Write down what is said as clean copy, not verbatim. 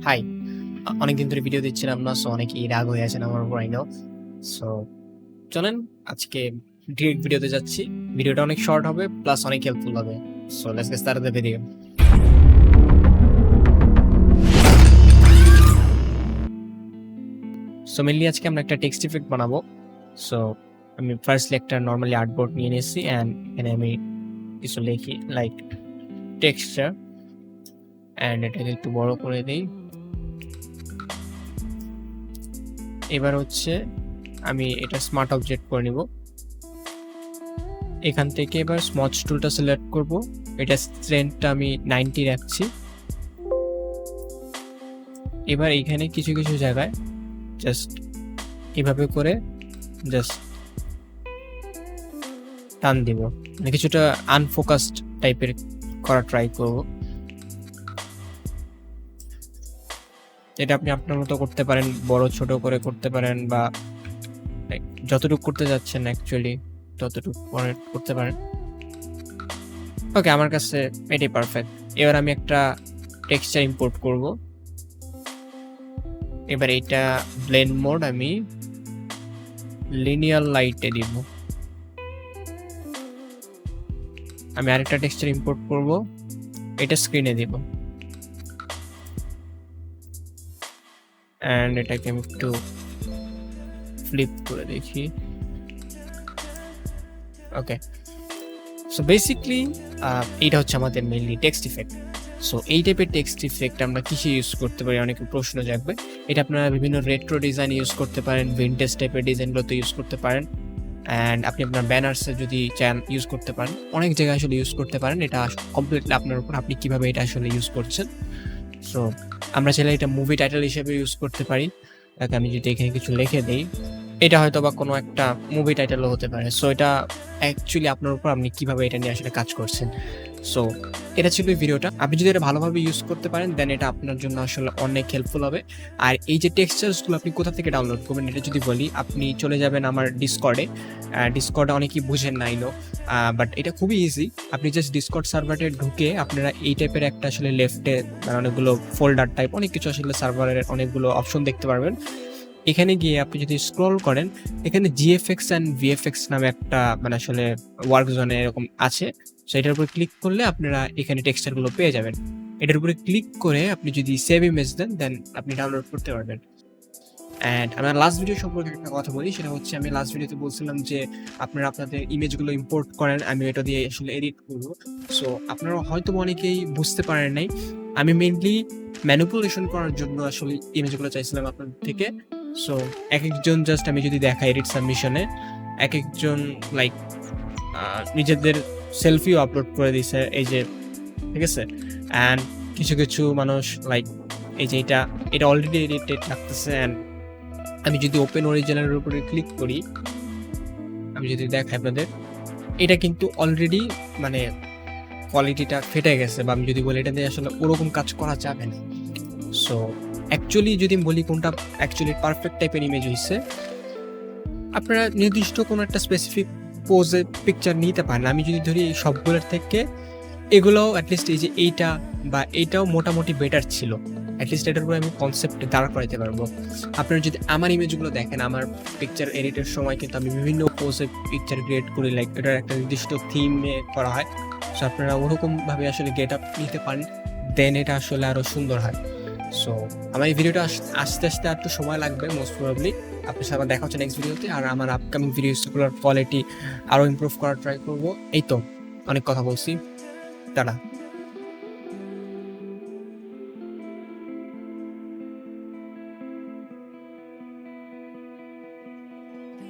High, অনেকদিন ধরে video দিচ্ছিলাম না, সো অনেকেই রাগ হয়ে আছেন আমার উপর, আই নো। সো চলেন আজকে ডিরেক্ট ভিডিওতে যাচ্ছি। ভিডিওটা অনেক শর্ট হবে প্লাস অনেক হেল্পফুল হবে। So let's get started the video. So mainly আজকে আমরা একটা টেক্সট ইফেক্ট বানাবো। সো আমি ফার্স্টলি একটা নর্মালি আর্টবোর্ড নিয়ে নিয়েছি অ্যান্ড এখানে আমি কিছু লিখি লাইক টেক্সচার অ্যান্ড এটাকে একটু বড় করে দিই। এবার হচ্ছে আমি এটা স্মার্ট অবজেক্ট করে নিব। এখান থেকে এবার স্মচ টুলটা সিলেক্ট করব। এটা স্ট্রেন্থটা আমি 90 রাখছি। এবার এইখানে কিছু কিছু জায়গায় জাস্ট এভাবে করে জাস্ট টান দিব, মানে কিছুটা আনফোকাসড টাইপের করা ট্রাই করব। এটা আপনি আপনার মতো করতে পারেন, বড় ছোট করে করতে পারেন, বা যতটুকু করতে যাচ্ছেন অ্যাকচুয়ালি ততটুকু করতে পারেন। ওকে, আমার কাছে এটাই পারফেক্ট। এবার আমি একটা টেক্সচার ইম্পোর্ট করব। এবার এটা ব্লেন্ড মোড আমি লিনিয়ার লাইটে দিব। আমি আরেকটা টেক্সচার ইম্পোর্ট করব, এটা স্ক্রিনে দিব অ্যান্ড এটাকে আমি একটু ফ্লিপ করে দেখি। ওকে, সো বেসিকলি এইটা হচ্ছে আমাদের মেইনলি টেক্সট ইফেক্ট। সো এই টাইপের টেক্সট ইফেক্ট আমরা কিসে ইউজ করতে পারি, অনেক প্রশ্ন জাগবে। এটা আপনারা বিভিন্ন রেট্রো ডিজাইন ইউজ করতে পারেন, ভিনটেজ টাইপের ডিজাইনগুলোতে ইউজ করতে পারেন, অ্যান্ড আপনি আপনার ব্যানার্সে যদি চান ইউজ করতে পারেন, অনেক জায়গায় আসলে ইউজ করতে পারেন। এটা কমপ্লিটলি আপনার উপর, আপনি কিভাবে এটা আসলে ইউজ করছেন। সো আমরা চাইলে এটা মুভি টাইটেল হিসেবে ইউজ করতে পারি। আমি যদি এখানে কিছু লিখে দিই, এটা হয়তো বা কোনো একটা মুভি টাইটেলও হতে পারে। সো এটা অ্যাকচুয়ালি আপনার উপর, আপনি কিভাবে এটা নিয়ে আসলে কাজ করছেন। সো এটা ছিল এই ভিডিওটা। আপনি যদি এটা ভালোভাবে ইউজ করতে পারেন দেন এটা আপনার জন্য আসলে অনেক হেল্পফুল হবে। আর এই যে টেক্সচার্সগুলো আপনি কোথা থেকে ডাউনলোড করবেন এটা যদি বলি, আপনি চলে যাবেন আমার ডিসকর্ডে। ডিসকর্ডে অনেকেই বুঝেন না আইনো, বাট এটা খুবই ইজি। আপনি জাস্ট ডিসকর্ড সার্ভারে ঢুকে আপনারা এই টাইপের একটা আসলে লেফটে অনেকগুলো ফোল্ডার টাইপ অনেক কিছু আসলে সার্ভারের অনেকগুলো অপশন দেখতে পারবেন। এখানে গিয়ে আপনি যদি স্ক্রল করেন, এখানে জিএফএক্স অ্যান্ড ভিএফএক্স নামে একটা মানে আসলে ওয়ার্ক জোনে এরকম আছে। সো এটার উপরে ক্লিক করলে আপনারা এখানে টেক্সচারগুলো পেয়ে যাবেন। এটার উপরে ক্লিক করে আপনি যদি সেভ ইমেজ দেন আপনি ডাউনলোড করতে পারবেন। অ্যান্ড আমার লাস্ট ভিডিও সম্পর্কে একটা কথা বলি, সেটা হচ্ছে আমি লাস্ট ভিডিওতে বলছিলাম যে আপনারা আপনাদের ইমেজগুলো ইম্পোর্ট করেন, আমি এটা দিয়ে আসলে এডিট করবো। সো আপনারা হয়তো অনেকেই বুঝতে পারেন নাই, আমি মেইনলি ম্যানিপুলেশন করার জন্য আসলে ইমেজগুলো চাইছিলাম আপনাদের থেকে। সো এক একজন জাস্ট আমি যদি দেখাই এডিট সাবমিশনে, এক একজন লাইক নিজেদের সেলফিও আপলোড করে দিছে এই যে, ঠিক আছে। অ্যান্ড কিছু কিছু মানুষ লাইক এই যে এটা অলরেডি এডিটেড লাগতেছে। অ্যান্ড আমি যদি ওপেন অরিজিনালের উপরে ক্লিক করি, আমি যদি দেখাই আপনাদের, এটা কিন্তু অলরেডি মানে কোয়ালিটিটা ফেটে গেছে, বা আমি যদি বলি এটা দিয়ে আসলে ওরকম কাজ করা যাবে না। সো অ্যাকচুয়ালি যদি বলি কোনটা অ্যাকচুয়ালি পারফেক্ট টাইপের ইমেজ হয়েছে, আপনারা নির্দিষ্ট কোনো একটা স্পেসিফিক পোজে পিকচার নিতে পারেন। আমি যদি ধরি এই সবগুলোর থেকে এগুলোও অ্যাটলিস্ট এই যে এইটা বা এইটাও মোটামুটি বেটার ছিল, অ্যাটলিস্ট এটার উপরে আমি কনসেপ্ট দাঁড় করাইতে পারবো। আপনারা যদি আমার ইমেজগুলো দেখেন, আমার পিকচার এডিটের সময় কিন্তু আমি বিভিন্ন পোজে পিকচার ক্রিয়েট করি, লাইক এটার একটা নির্দিষ্ট থিমে করা হয়। সো আপনারা ওরকমভাবে আসলে গেট আপ নিতে পারেন, দেন এটা আসলে আরও সুন্দর হয়। সো আমার এই ভিডিওটা আস্তে আস্তে একটু সময় লাগবে মোস্ট প্রবাবলি। আপনার সাথে দেখা হচ্ছে নেক্সট ভিডিওতে। আর আমার আপকামিং ভিডিওসগুলোর কোয়ালিটি আরও ইমপ্রুভ করার ট্রাই করবো। এই তো অনেক কথা বলছি, টাটা।